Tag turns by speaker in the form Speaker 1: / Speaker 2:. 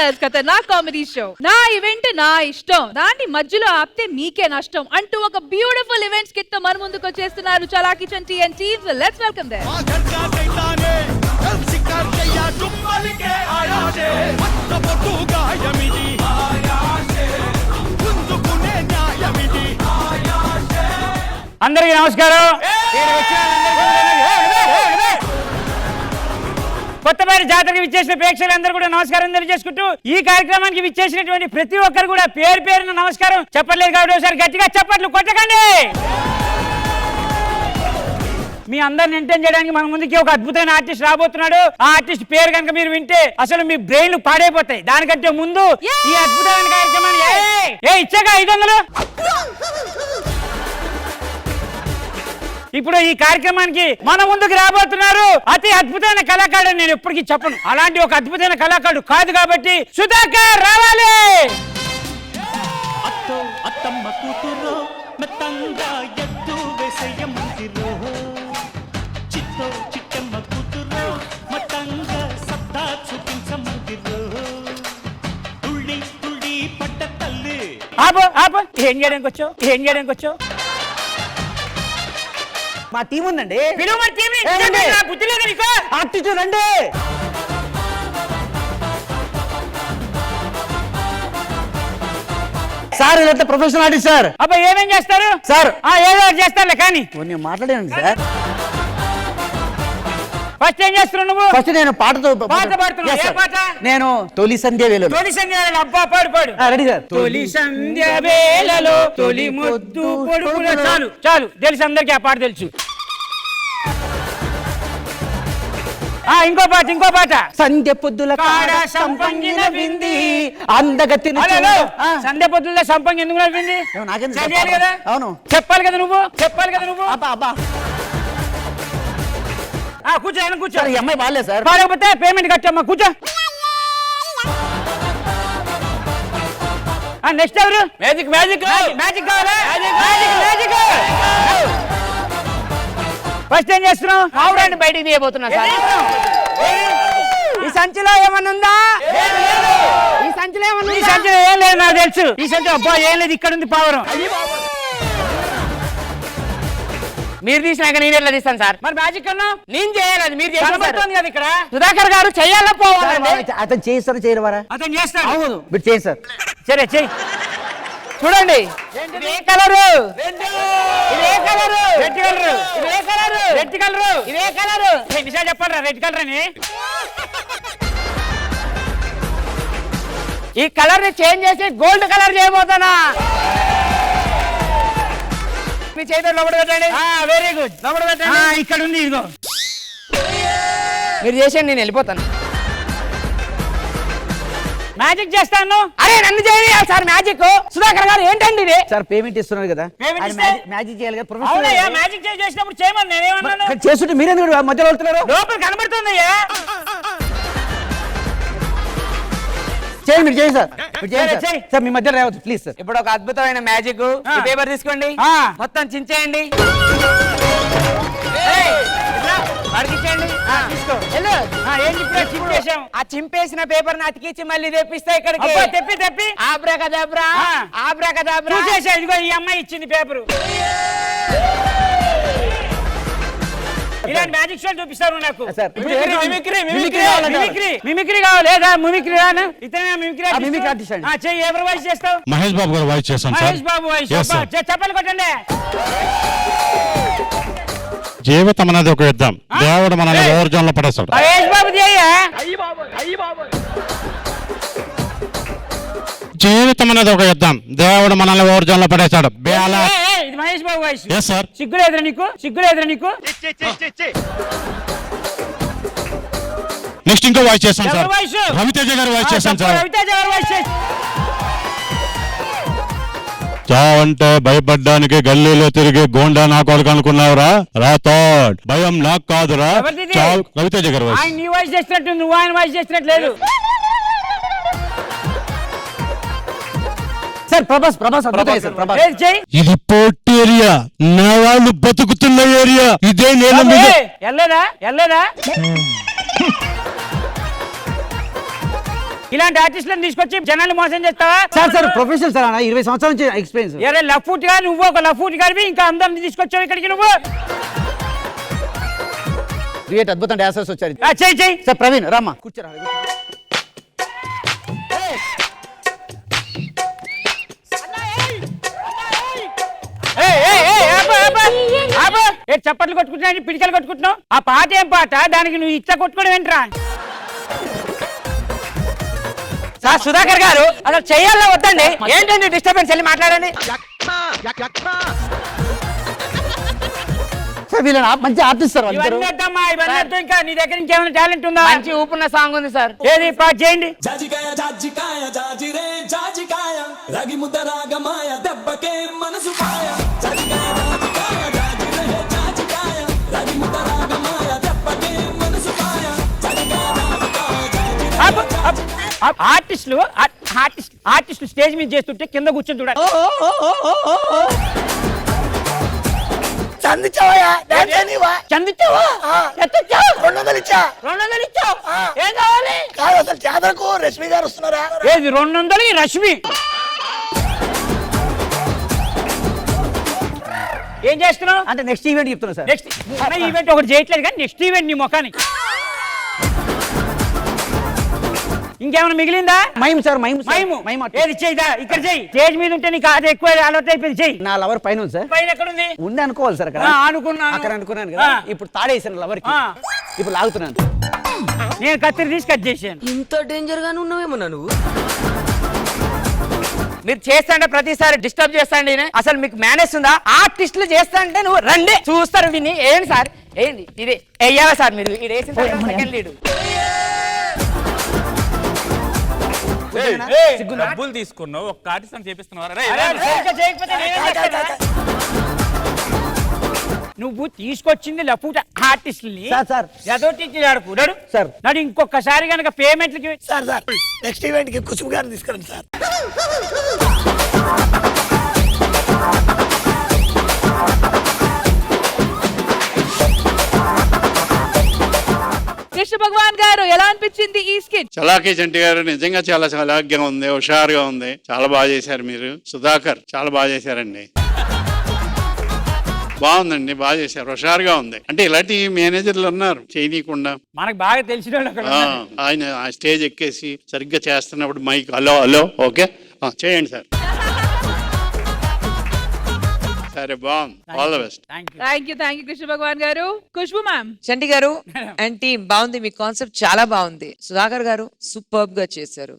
Speaker 1: Masters ఖతర్నాక్ comedy show. నా event నా ఇష్టం, దాన్ని మధ్యలో ఆపితే మీకే నష్టం అంటూ ఒక బ్యూటిఫుల్ ఈవెంట్ స్కిట్ తో మన ముందుకు వచ్చేస్తున్నారు Chalaki Chanti and team. Let's welcome them.
Speaker 2: అందరికీ నమస్కారం. కొత్తపేట జాతరకి విచ్చేసిన ప్రేక్షకులందరూ కూడా నమస్కారం తెలియజేసుకుంటూ ఈ కార్యక్రమానికి విచ్చేసినటువంటి ప్రతి ఒక్కరు కూడా పేరు పేరున నమస్కారం. చెప్పట్లేదు కాబట్టి ఒకసారి గట్టిగా చప్పట్లు కొట్టకండి. మీ అందరిని ఎంటర్టైన్ చేయడానికి మన ముందుకి ఒక అద్భుతమైన ఆర్టిస్ట్ రాబోతున్నాడు. ఆ ఆర్టిస్ట్ పేరు కనుక మీరు వింటే అసలు మీ బ్రెయిన్లు పాడైపోతాయి. దానికంటే ముందు ఈ అద్భుతమైన కార్యక్రమాన్ని ఇచ్చాక 500 ఇప్పుడు ఈ కార్యక్రమానికి మన ముందుకు రాబోతున్నారు అతి అద్భుతమైన కళాకారుడు. నేను ఎప్పటికీ చెప్పను, అలాంటి ఒక అద్భుతమైన కళాకారుడు కాదు కాబట్టి సుధాకర్ రావాలి.
Speaker 3: అత్తమ్మ కూతురో మెత్తంగా ఎత్తు వేసేయమంటిరో, చిత్తో చిట్టమ్మ కూతురో మతంగా సత్తా చూపించమంటిరో, తుళ్ళి తుళ్ళి పట్ట తల్లి.
Speaker 2: ఆపు ఆపు, ఏం చేయడానికి వచ్చావు?
Speaker 4: మా టీం ఉందండి.
Speaker 2: బుద్ధి లేదు నీకు?
Speaker 4: ఆర్టిస్ట్ రండి. సార్ ఇదంతా ప్రొఫెషనల్ ఆర్టిస్ట్ సార్.
Speaker 2: అబ్బా ఏమేం చేస్తారు
Speaker 4: సార్?
Speaker 2: ఏదో చేస్తారులే కానీ
Speaker 4: నేను మాట్లాడాను సార్.
Speaker 2: ఫస్ట్ ఏం చేస్తున్నావు నువ్వు?
Speaker 4: ఫస్ట్ నేను పాట
Speaker 2: పాడుతున్నావు. ఏ పాట?
Speaker 4: నేను తొలి సంధ్య వేళలో.
Speaker 2: తొలి సంధ్య వేళలో. అబ్బా పాడు.
Speaker 4: Ready sir.
Speaker 2: తొలి సంధ్య వేళలో తొలి ముద్దు పొడుపుల. చాలు తెలుసు అందరికి, ఆ పాట తెలుసు. ఇంకో పాట.
Speaker 4: సంధ్య పొద్దుల
Speaker 2: కాడ సంపంగిన బింది
Speaker 4: అందగతిని.
Speaker 2: సంధ్య పొద్దుల సంపంగి ఎందుకు నడిపింది?
Speaker 4: కదా. అవును,
Speaker 2: చెప్పాలి కదా నువ్వు.
Speaker 4: అబ్బా
Speaker 2: కూర్చో.
Speaker 4: ఈ అమ్మాయి బాగాలేదు సార్.
Speaker 2: పాడకపోతే పేమెంట్ కట్టమ్మా. కూర్చో. నెక్స్ట్ ఎవరు? మ్యాజిక్ కావాలా? మ్యాజిక్. ఫస్ట్ ఏం చేస్తున్నావు?
Speaker 5: ఆవురాన్ని బయటికి తీయబోతున్నా సార్.
Speaker 2: ఈ సంచిలో ఏమన్నా ఉందా?
Speaker 5: ఈ సంచిలో ఏమన్నా
Speaker 2: ఈ సంచిలో ఏం లేదు, నాకు తెలుసు. ఈ సంచిలో అబ్బా ఏం లేదు, ఇక్కడ ఉంది పావురం.
Speaker 5: మీరు తీసినాక నేను ఎట్లా తీస్తాను సార్?
Speaker 2: మరి మ్యాజిక్ అన్నా
Speaker 5: నేను చేయాలి, మీరు చేయాలి
Speaker 2: కదా ఇక్కడ.
Speaker 5: సుధాకర్ గారు చెయ్యాలా పోవాలండి?
Speaker 4: అతను చేస్తారా చేయవారా?
Speaker 2: అతను చేస్తాడు.
Speaker 4: అవును, మీరు చేయండి సార్.
Speaker 2: సరే చెయ్యి.
Speaker 5: చూడండి,
Speaker 2: ఇదే కలరు,
Speaker 5: ఇదే కలరు,
Speaker 2: రెడ్ కలరు,
Speaker 5: ఇదే కలరు,
Speaker 2: రెడ్ కలరు,
Speaker 5: ఇదే కలరు.
Speaker 2: నిజాలు చెప్పాలరా రెడ్ కలర్ అని?
Speaker 5: ఈ కలర్ ని చేంజ్ చేసి గోల్డ్ కలర్ చేయబోతానా? మీ చేతులు లోపల పెట్టండి.
Speaker 2: Very good.
Speaker 5: లోపల పెట్టండి.
Speaker 2: ఇక్కడ ఉంది, ఇదిగో.
Speaker 5: మీరు చేసేయండి, నేను వెళ్ళిపోతాను.
Speaker 2: మ్యాజిక్ చేస్తాను.
Speaker 5: అరే నన్ను చేయాలి సార్ మ్యాజిక్. సుధాకర్ గారు ఏంటండి ఇది?
Speaker 4: సార్ పేమెంట్ ఇస్తున్నారు కదా,
Speaker 2: పేమెంట్ ఇస్తే?
Speaker 4: మ్యాజిక్ చేయాలి కదా.
Speaker 2: అవునయ్యా, మ్యాజిక్ చేసినప్పుడు చేయమని నేనేమన్నాను?
Speaker 4: చేస్తుంటే మీరెందుకు మధ్యలో వెళ్తున్నారు?
Speaker 2: లోపల కనబడుతుందయ్యా.
Speaker 4: చేయండి, మీరు చేయండి సార్. మీరు చేయండి
Speaker 2: చెయ్.
Speaker 4: సార్, మీ మధ్యలో రావద్దు ప్లీజ్ సార్.
Speaker 5: ఇప్పుడు ఒక అద్భుతమైన మ్యాజిక్. ఈ పేపర్ తీసుకోండి, మొత్తం చించేయండి. అడిగించండి,
Speaker 2: తీసుకో.
Speaker 5: వెళ్ళు.
Speaker 2: ఏంటి ఇప్పుడు చింపేశాం?
Speaker 5: ఆ చింపేసిన పేపర్ ని అతికించి మళ్ళీ తెప్పిస్తా ఇక్కడికి.
Speaker 2: అబ్బా, తెప్పి
Speaker 5: ఆబ్రాకదాబ్రా, ఆబ్రాకదాబ్రా.
Speaker 2: చూసేసా. ఇదిగో ఈ అమ్మాయి ఇచ్చింది పేపరు. ఇలాంటి మ్యాజిక్ షో చూపిస్తారు నాకు.
Speaker 4: సార్,
Speaker 2: మిమిక్రీ కావాలి లేదా? మిమిక్రీ రాను. ఇతనే మిమిక్రీ
Speaker 4: ఆర్టిస్ట్ అండి.
Speaker 2: చెయ్యి. ఎవరు వాయిస్ చేస్తావు?
Speaker 6: మహేష్ బాబు గారు వాయిస్ చేశాను sir.
Speaker 2: Mahesh Babu voice.
Speaker 6: Yes, sir.
Speaker 2: చెప్పలు కొట్టండి.
Speaker 6: జీవితం అనేది ఒక యుద్ధం, దేవుడు మనల్ని ఓవర్జోన్ లో పడేస్తాడు.
Speaker 2: మహేష్ బాబు చేయ.
Speaker 6: జీవితం అనేది ఒక యుద్ధం, దేవుడు మనల్ని ఓవర్జోన్ లో పడేస్తాడు.
Speaker 2: ఇది Mahesh Babu voice.
Speaker 6: Yes sir.
Speaker 2: సిగ్గులేదురా నీకు?
Speaker 6: నెక్స్ట్ ఇంకో వాయిస్ చేస్తాను సార్.
Speaker 2: ఎవరు వాయిస్?
Speaker 6: రవితేజ గారు వాయిస్ చేశాను సార్.
Speaker 2: రవితేజ గారు వాయిస్ చేసి.
Speaker 6: చావంటే భయపడ్డానికి గల్లీలో తిరిగి గోండా నా కొడుకు అనుకున్నావురా? రాథోడ్, భయం నాకు కాదురా.
Speaker 2: ఎవరిది?
Speaker 6: రవితేజ గారు వాయిస్.
Speaker 2: ఆయన నీ వాయిస్ చేస్తున్నట్టు, నువ్వు ఆయన వాయిస్ చేస్తున్నట్టు లేదు.
Speaker 4: Sir Prabhas sir. ప్రభాస్
Speaker 6: ఇది పోర్ట్ ఏరియా, నా వాళ్ళు బతుకుతున్న ఏరియా. ఇదే నేను
Speaker 2: ఎల్లేదా ఇలాంటి ఆర్టిస్టులను తీసుకొచ్చి జనాలు మోసం చేస్తావా?
Speaker 4: సార్ ప్రొఫెషనల్ సార్ అన్న 20 సంవత్సరాల నుంచి ఎక్స్పీరియన్స్.
Speaker 2: ఎరే లఫూట్ గా నువ్వు ఒక లఫూట్ గారివి ఇంకా అందరిని తీసుకొచ్చావు ఇక్కడికి నువ్వు.
Speaker 4: క్రియేట్ అద్భుతం డాన్సర్స్ వచ్చారు.
Speaker 2: చెయ్యి
Speaker 4: సార్ ప్రవీణ్ రామ్మా కూర్చోరా.
Speaker 2: చప్పట్లు కొట్టుకుంటున్నా పిడికలు కొట్టుకుంటున్నావు. ఆ పాట ఏం పాట? దానికి నువ్వు ఇచ్చ కొట్టుకోవడం ఏంట్రా?
Speaker 5: సార్ సుధాకర్ గారు అసలు చెయ్యాలా వద్దండి? ఏంటండి డిస్టర్బెన్స్? వెళ్ళి మాట్లాడండి.
Speaker 4: సార్ వీళ్ళని మంచి ఆర్టిస్ట్ సార్.
Speaker 2: ఇవన్నీ వద్దమ్మా, ఇవన్నీ వద్దు. ఇంకా నీ దగ్గర ఇంకేమైనా టాలెంట్ ఉందా?
Speaker 5: మంచి ఊపున్న సాంగ్ ఉంది సార్.
Speaker 2: ఏది పాట చేయండి.
Speaker 7: జాజికాయ జాజికాయ జాజిరే జాజికాయ రగి ముద్ద రాగమాయ దెబ్బకే మనసు పాయ జాజికాయ జాజికాయ జాజిరే జాజికాయ రగి ముద్ద రాగమాయ దెబ్బకే మనసు పాయ
Speaker 2: ఆర్టిస్టులు స్టేజ్ మీద చేస్తుంటే కింద కూర్చొని చూడాలి.
Speaker 8: చందించావా
Speaker 2: చందించావా?
Speaker 8: 200 ఇచ్చా.
Speaker 2: 200 ఇచ్చావు. ఏం కావాలి?
Speaker 8: కాదు అసలు జాతరకు రష్మి గారు వస్తున్నారా?
Speaker 2: ఏది 200 రష్మి? ఏం చేస్తున్నావు?
Speaker 4: అంటే నెక్స్ట్ ఈవెంట్ చెప్తున్నా సార్.
Speaker 2: నెక్స్ట్ ఈవెంట్ ఒకటి చేయట్లేదు కానీ నెక్స్ట్ ఈవెంట్ నీ ముఖానికి ఇంకేమైనా మిగిలిందా?
Speaker 4: మైమ్ సార్ మైమ్
Speaker 2: ఏది చెయ్యిదా? ఇక్కడ చెయ్యి. స్టేజ్ మీద ఉంటే నీకు అది ఎక్కువ అలవాటు అయిపోయింది. చెయ్యి.
Speaker 4: నా లవర్ పైన ఉంది సార్.
Speaker 2: పైన ఎక్కడ ఉంది?
Speaker 4: ఉంది అనుకోవాలి సార్. అక్కడ
Speaker 2: అనుకున్నాను.
Speaker 4: అక్కడ అనుకున్నాను కదా. ఇప్పుడు తాడేసాను లవర్ కి. ఇప్పుడు లాగుతున్నాను.
Speaker 2: నేను కత్తిరి తీసి కట్ చేశాను.
Speaker 5: ఇంత డేంజర్ గానే ఉన్నావేమో నువ్వు. మీరు చేస్తాంటే ప్రతిసారి డిస్టర్బ్ చేస్తాండి. అసలు మీకు మేనేజ్ ఉందా? ఆర్టిస్టులు చేస్తాంటే నువ్వు రండి చూస్తారు విని. ఏంటి సార్ ఏంటి ఇది? వెయ్యాలా సార్ మీరు? ఇది వేసిన సెకండ్ లీడ్.
Speaker 9: డబ్బులు తీసుకున్నావు, ఒక ఆర్టిస్ట్ చేపిస్తున్నావా?
Speaker 2: చేయకపోతే నేనేం చేస్తాను? నువ్వు తీసుకొచ్చింది లఫూట ఆర్టిస్టుల్ని.
Speaker 4: Sir
Speaker 2: ఎదోటి
Speaker 4: sir.
Speaker 2: నాడు ఇంకొకసారి కనుక పేమెంట్లకి
Speaker 8: సార్ నెక్స్ట్ ఈవెంట్ కి కుసుమ్ గారిని తీసుకురండి సార్.
Speaker 1: కృష్ణ భగవాన్ గారు ఎలా అనిపించింది ఈ స్కిట్?
Speaker 6: చలాకీ చంటి గారు నిజంగా చాలా చలాగ్గా ఉంది, హుషారుగా ఉంది. చాలా బాగా చేశారు మీరు. సుధాకర్ చాలా బాగా చేశారండి. బాగుందండి, బాగా చేశారు, హుషారుగా ఉంది. అంటే ఇలాంటి మేనేజర్లు ఉన్నారు చేయనీయకుండా.
Speaker 2: మనకు బాగా తెలిసిన వాళ్ళు అక్కడ ఉన్నారు.
Speaker 6: ఆయన ఆ స్టేజ్ ఎక్కేసి సరిగ్గా చేస్తున్నప్పుడు మైక్ హలో హలో ఓకే చేయండి సార్. సరే బాగుంది. All the best.
Speaker 1: Thank you Krishna Bhagavan garu. Khushbu ma'am.
Speaker 10: చంటి గారు అండ్ టీమ్ బాగుంది. మీ కాన్సెప్ట్ చాలా బాగుంది. సుధాకర్ గారు సూపర్బ్ గా చేశారు.